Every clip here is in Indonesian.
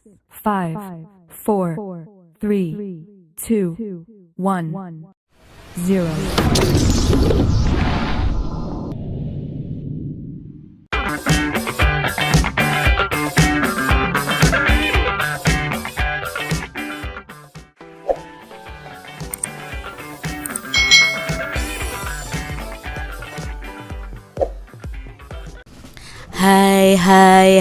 5, 4, 3, 2, 1, 0.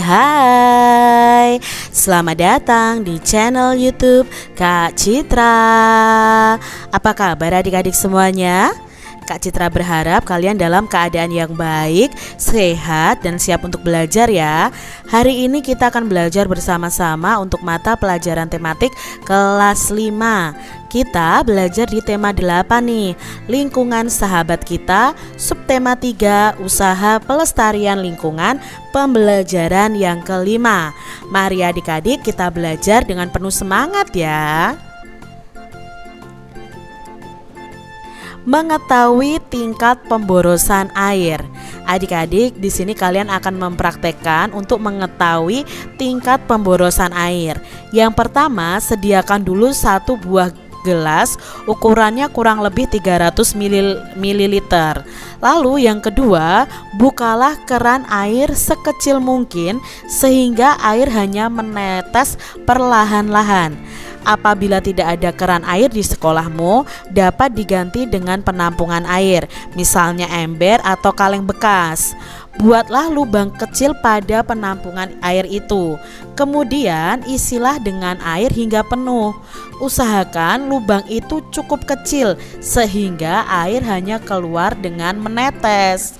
Hai, selamat datang di channel YouTube Kak Citra. Apa kabar adik-adik semuanya? Kak Citra berharap kalian dalam keadaan yang baik, sehat, dan siap untuk belajar ya. Hari ini kita akan belajar bersama-sama untuk mata pelajaran tematik kelas 5. Kita belajar di tema 8 nih, lingkungan sahabat kita, subtema 3, usaha pelestarian lingkungan, pembelajaran yang kelima. Mari adik-adik kita belajar dengan penuh semangat ya. Mengetahui tingkat pemborosan air. Adik-adik, di sini kalian akan mempraktekkan untuk mengetahui tingkat pemborosan air. Yang pertama, sediakan dulu satu buah gelas, ukurannya kurang lebih 300 ml. Lalu yang kedua, bukalah keran air sekecil mungkin sehingga air hanya menetes perlahan-lahan. Apabila tidak ada keran air di sekolahmu, dapat diganti dengan penampungan air, misalnya ember atau kaleng bekas. Buatlah lubang kecil pada penampungan air itu. Kemudian isilah dengan air hingga penuh. Usahakan lubang itu cukup kecil sehingga air hanya keluar dengan menetes.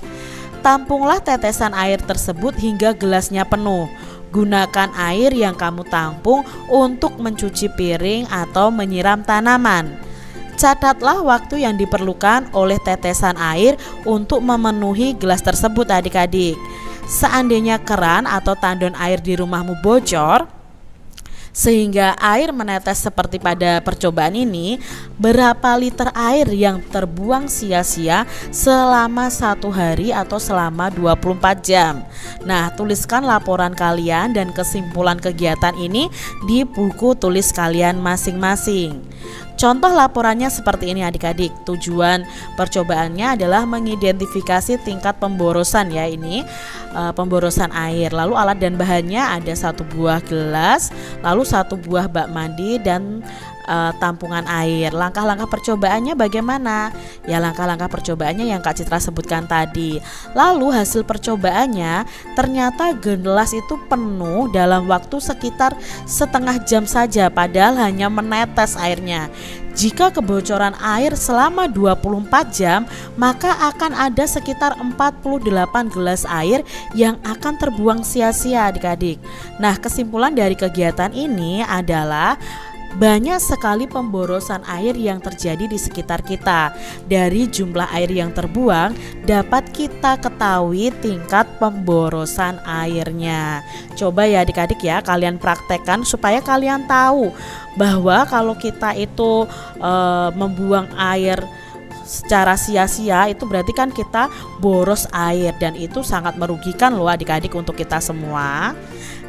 Tampunglah tetesan air tersebut hingga gelasnya penuh. Gunakan air yang kamu tampung untuk mencuci piring atau menyiram tanaman. Catatlah waktu yang diperlukan oleh tetesan air untuk memenuhi gelas tersebut adik-adik. Seandainya keran atau tandon air di rumahmu bocor sehingga air menetes seperti pada percobaan ini, berapa liter air yang terbuang sia-sia selama 1 hari atau selama 24 jam. Nah, tuliskan laporan kalian dan kesimpulan kegiatan ini di buku tulis kalian masing-masing. Contoh laporannya seperti ini adik-adik. Tujuan percobaannya adalah mengidentifikasi tingkat pemborosan ya, ini pemborosan air. Lalu alat dan bahannya ada 1 buah gelas, lalu 1 buah bak mandi dan tampungan air. Langkah-langkah percobaannya bagaimana? Ya, langkah-langkah percobaannya yang Kak Citra sebutkan tadi. Lalu hasil percobaannya ternyata gelas itu penuh dalam waktu sekitar setengah jam saja, padahal hanya menetes airnya. Jika kebocoran air selama 24 jam, maka akan ada sekitar 48 gelas air yang akan terbuang sia-sia adik-adik. Nah, kesimpulan dari kegiatan ini adalah banyak sekali pemborosan air yang terjadi di sekitar kita. Dari jumlah air yang terbuang dapat kita ketahui tingkat pemborosan airnya. Coba ya adik-adik ya, kalian praktekkan supaya kalian tahu bahwa kalau kita itu membuang air secara sia-sia itu berarti kan kita boros air, dan itu sangat merugikan loh adik-adik untuk kita semua.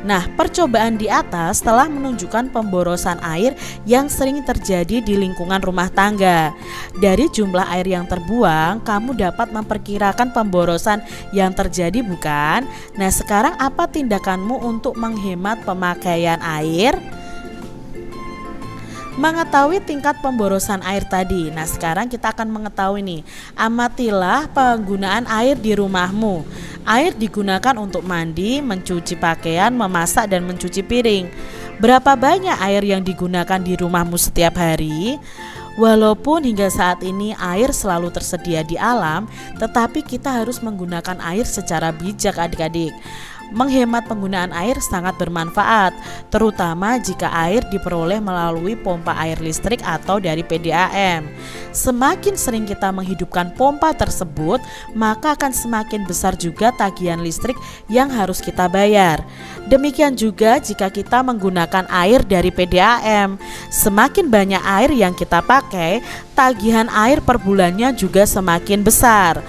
Nah, percobaan di atas telah menunjukkan pemborosan air yang sering terjadi di lingkungan rumah tangga. Dari jumlah air yang terbuang, kamu dapat memperkirakan pemborosan yang terjadi, bukan? Nah, sekarang apa tindakanmu untuk menghemat pemakaian air? Mengetahui tingkat pemborosan air tadi. Nah, sekarang kita akan mengetahui nih, amatilah penggunaan air di rumahmu. Air digunakan untuk mandi, mencuci pakaian, memasak, dan mencuci piring. Berapa banyak air yang digunakan di rumahmu setiap hari? Walaupun hingga saat ini air selalu tersedia di alam, tetapi kita harus menggunakan air secara bijak adik-adik. Menghemat penggunaan air sangat bermanfaat, terutama jika air diperoleh melalui pompa air listrik atau dari PDAM. Semakin sering kita menghidupkan pompa tersebut, maka akan semakin besar juga tagihan listrik yang harus kita bayar. Demikian juga jika kita menggunakan air dari PDAM. Semakin banyak air yang kita pakai, tagihan air per bulannya juga semakin besar.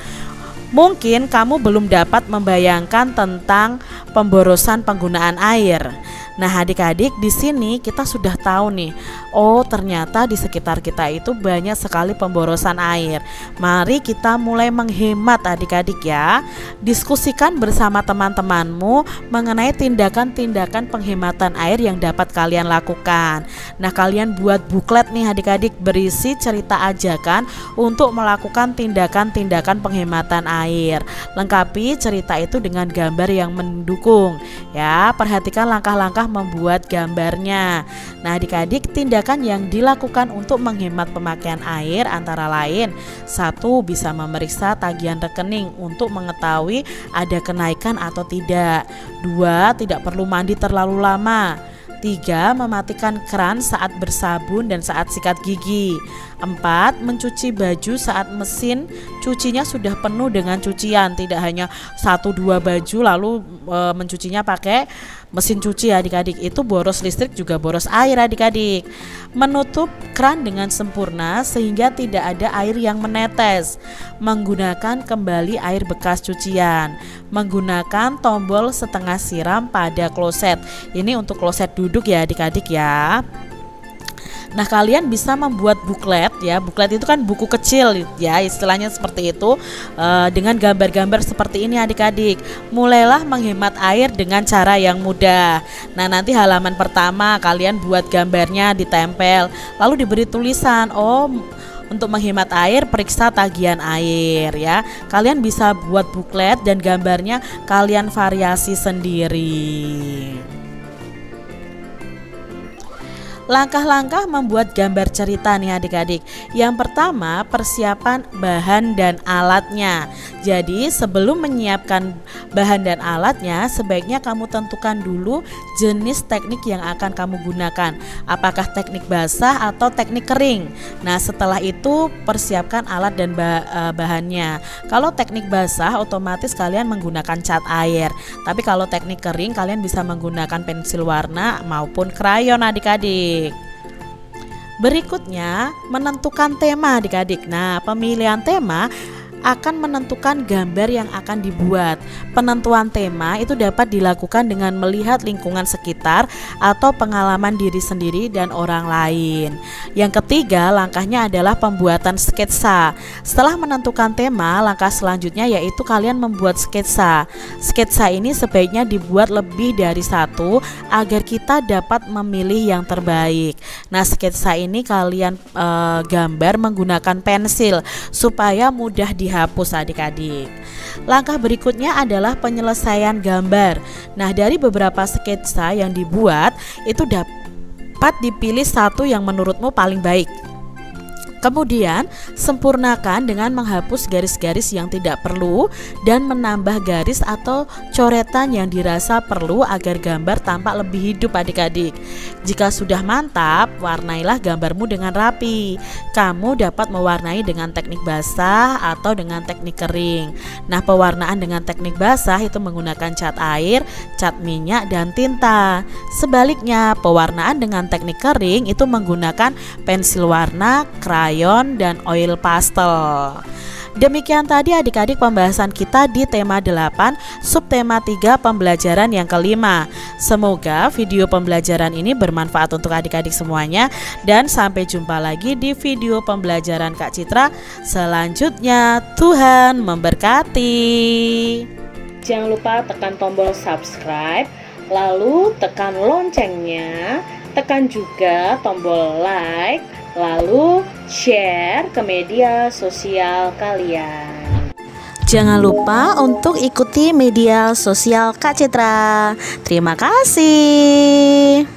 Mungkin kamu belum dapat membayangkan tentang pemborosan penggunaan air. Nah, adik-adik, di sini kita sudah tahu nih, oh ternyata di sekitar kita itu banyak sekali pemborosan air. Mari kita mulai menghemat adik-adik ya. Diskusikan bersama teman-temanmu mengenai tindakan-tindakan penghematan air yang dapat kalian lakukan. Nah, kalian buat buklet nih adik-adik, berisi cerita ajakan untuk melakukan tindakan-tindakan penghematan air. Lengkapi cerita itu dengan gambar yang mendukung ya. Perhatikan langkah-langkah membuat gambarnya. Nah, adik-adik, tindakan yang dilakukan untuk menghemat pemakaian air antara lain: 1. Bisa memeriksa tagihan rekening untuk mengetahui ada kenaikan atau tidak. 2. Tidak perlu mandi terlalu lama. 3. Mematikan keran saat bersabun dan saat sikat gigi. 4. Mencuci baju saat mesin cucinya sudah penuh dengan cucian, tidak hanya 1-2 baju lalu mencucinya pakai mesin cuci adik-adik, itu boros listrik juga boros air adik-adik. Menutup keran dengan sempurna sehingga tidak ada air yang menetes. Menggunakan kembali air bekas cucian. Menggunakan tombol setengah siram pada kloset. Ini untuk kloset duduk ya adik-adik ya. Nah, kalian bisa membuat buklet ya. Buklet itu kan buku kecil ya, istilahnya seperti itu, dengan gambar-gambar seperti ini adik-adik. Mulailah menghemat air dengan cara yang mudah. Nah, nanti halaman pertama kalian buat gambarnya, ditempel, lalu diberi tulisan, oh untuk menghemat air periksa tagihan air ya. Kalian bisa buat buklet dan gambarnya kalian variasi sendiri. Langkah-langkah membuat gambar cerita nih adik-adik. Yang pertama, persiapan bahan dan alatnya. Jadi sebelum menyiapkan bahan dan alatnya, sebaiknya kamu tentukan dulu jenis teknik yang akan kamu gunakan. Apakah teknik basah atau teknik kering. Nah, setelah itu persiapkan alat dan bahannya. Kalau teknik basah otomatis kalian menggunakan cat air. Tapi kalau teknik kering kalian bisa menggunakan pensil warna maupun krayon adik-adik. Berikutnya, menentukan tema adik-adik. Nah, pemilihan tema akan menentukan gambar yang akan dibuat. Penentuan tema itu dapat dilakukan dengan melihat lingkungan sekitar atau pengalaman diri sendiri dan orang lain. Yang ketiga, langkahnya adalah pembuatan sketsa. Setelah menentukan tema, langkah selanjutnya yaitu kalian membuat sketsa. Sketsa ini sebaiknya dibuat lebih dari satu agar kita dapat memilih yang terbaik. Nah, sketsa ini kalian gambar menggunakan pensil supaya mudah dihapus adik-adik. Langkah berikutnya adalah penyelesaian gambar. Nah, dari beberapa sketsa yang dibuat itu dapat dipilih satu yang menurutmu paling baik. Kemudian sempurnakan dengan menghapus garis-garis yang tidak perlu dan menambah garis atau coretan yang dirasa perlu agar gambar tampak lebih hidup adik-adik. Jika sudah mantap, warnailah gambarmu dengan rapi. Kamu dapat mewarnai dengan teknik basah atau dengan teknik kering. Nah, pewarnaan dengan teknik basah itu menggunakan cat air, cat minyak, dan tinta. Sebaliknya, pewarnaan dengan teknik kering itu menggunakan pensil warna, krayon, dan oil pastel. Demikian tadi adik-adik pembahasan kita di tema 8, subtema 3 pembelajaran yang kelima. Semoga video pembelajaran ini bermanfaat untuk adik-adik semuanya, dan sampai jumpa lagi di video pembelajaran Kak Citra selanjutnya. Tuhan memberkati. Jangan lupa tekan tombol subscribe, lalu tekan loncengnya, tekan juga tombol like, lalu share ke media sosial kalian. Jangan lupa untuk ikuti media sosial Kak Citra. Terima kasih.